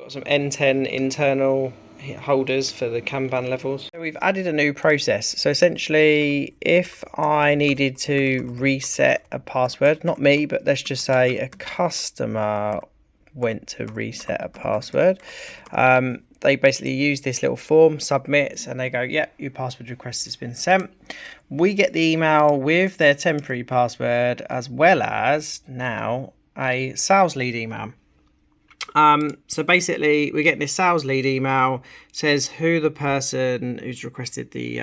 Got some N10 internal holders for the Kanban levels. So we've added a new process. So essentially, if I needed to reset a password, not me, but let's just say a customer went to reset a password, they basically use this little form, submits, and they go, yep, your password request has been sent. We get the email with their temporary password, as well as now a sales lead email. So basically we're getting this sales lead email, says who the person who's requested the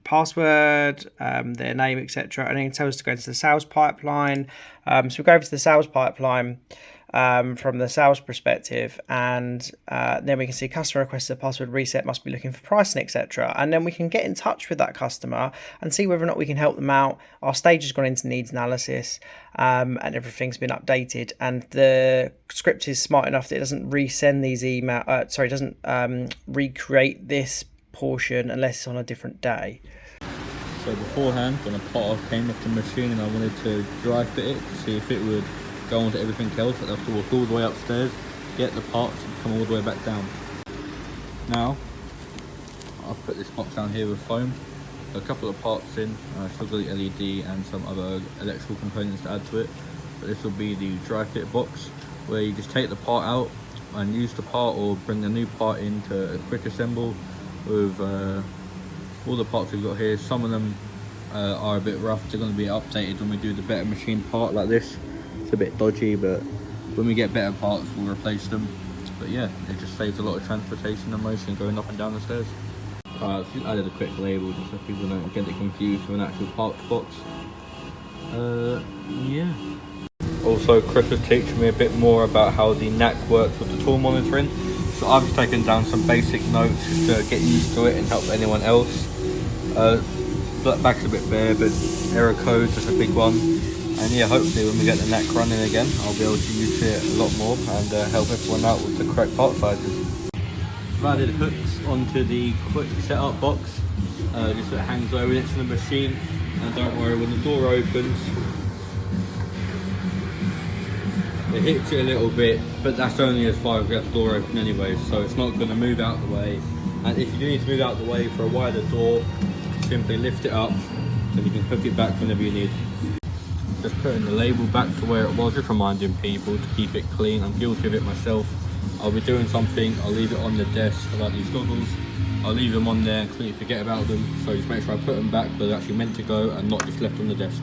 password, their name, etc., and then it tells us to go into the sales pipeline. So we go over to the sales pipeline from the sales perspective, and then we can see customer requested a password reset, must be looking for pricing, etc., and then we can get in touch with that customer and see whether or not we can help them out. Our stage has gone into needs analysis, and everything's been updated, and the script is smart enough that it doesn't resend these it doesn't recreate this portion unless it's on a different day. So beforehand, when a part came off the machine and I wanted to dry fit it to see if it would go on to everything else, I'd have to walk all the way upstairs, get the parts and come all the way back down. Now I've put this box down here with foam, a couple of parts in, sugar LED and some other electrical components to add to it. But this will be the dry fit box, where you just take the part out and use the part, or bring a new part in to quick assemble with all the parts we've got here. Some of them are a bit rough, they're going to be updated when we do the better machine part like this. It's a bit dodgy, but when we get better parts we'll replace them. But yeah, it just saves a lot of transportation and motion going up and down the stairs. I've just added a quick label just so people don't get it confused with an actual parts box. Yeah. Also, Chris was teaching me a bit more about how the NAC works with the tool monitoring. So I've just taken down some basic notes just to get used to it and help anyone else. Back's a bit bare, but error codes is a big one. And yeah, hopefully when we get the NAC running again, I'll be able to use it a lot more and help everyone out with the correct part sizes. I've added hooks onto the quick setup box, just so it hangs over next to the machine. And don't worry, when the door opens, it hits it a little bit, but that's only as far as we have the door open anyway, so it's not going to move out the way. And if you do need to move out the way for a wider door, simply lift it up, then you can hook it back whenever you need. Just putting the label back to where it was, just reminding people to keep it clean. I'm guilty of it myself. I'll be doing something, I'll leave it on the desk, like these goggles. I'll leave them on there and completely forget about them, so just make sure I put them back where they're actually meant to go and not just left on the desk.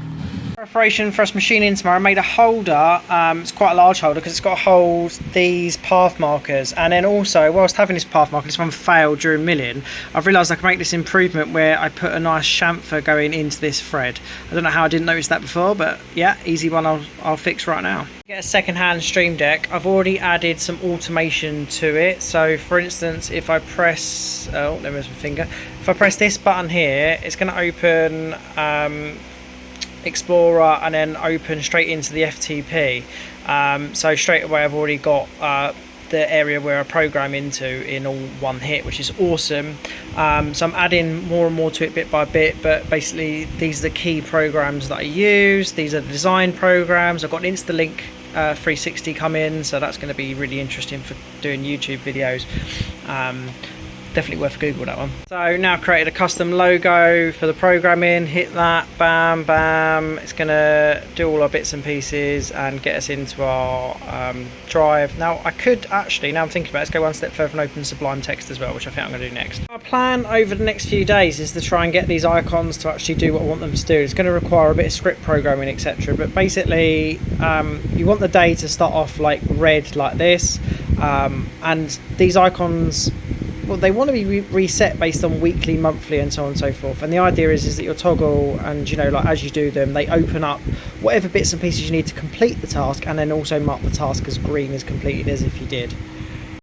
Preparation for us machining tomorrow, I made a holder. It's quite a large holder because it's got to hold these path markers, and then also whilst having this path marker, this one failed during milling, I've realised I can make this improvement where I put a nice chamfer going into this thread. I don't know how I didn't notice that before, but yeah, easy one I'll fix right now. Get a second-hand Stream Deck. I've already added some automation to it. So for instance, if I press, oh, there was my finger. If I press this button here, it's going to open Explorer and then open straight into the FTP. So straight away I've already got the area where I program into in all one hit, which is awesome. So I'm adding more and more to it bit by bit, but basically these are the key programs that I use. These are the design programs. I've got an Instalink 360 come in, so that's going to be really interesting for doing YouTube videos. Definitely worth Google that one. So now created a custom logo for the programming. Hit that, bam, bam. It's gonna do all our bits and pieces and get us into our drive. Now I could actually, now I'm thinking about it, let's go one step further and open Sublime Text as well, which I think I'm gonna do next. Our plan over the next few days is to try and get these icons to actually do what I want them to do. It's gonna require a bit of script programming, etc. But basically, you want the day to start off like red like this, and these icons, well, they want to be reset based on weekly, monthly, and so on and so forth. And the idea is that your toggle, and you know, like as you do them, they open up whatever bits and pieces you need to complete the task, and then also mark the task as green as completed as if you did.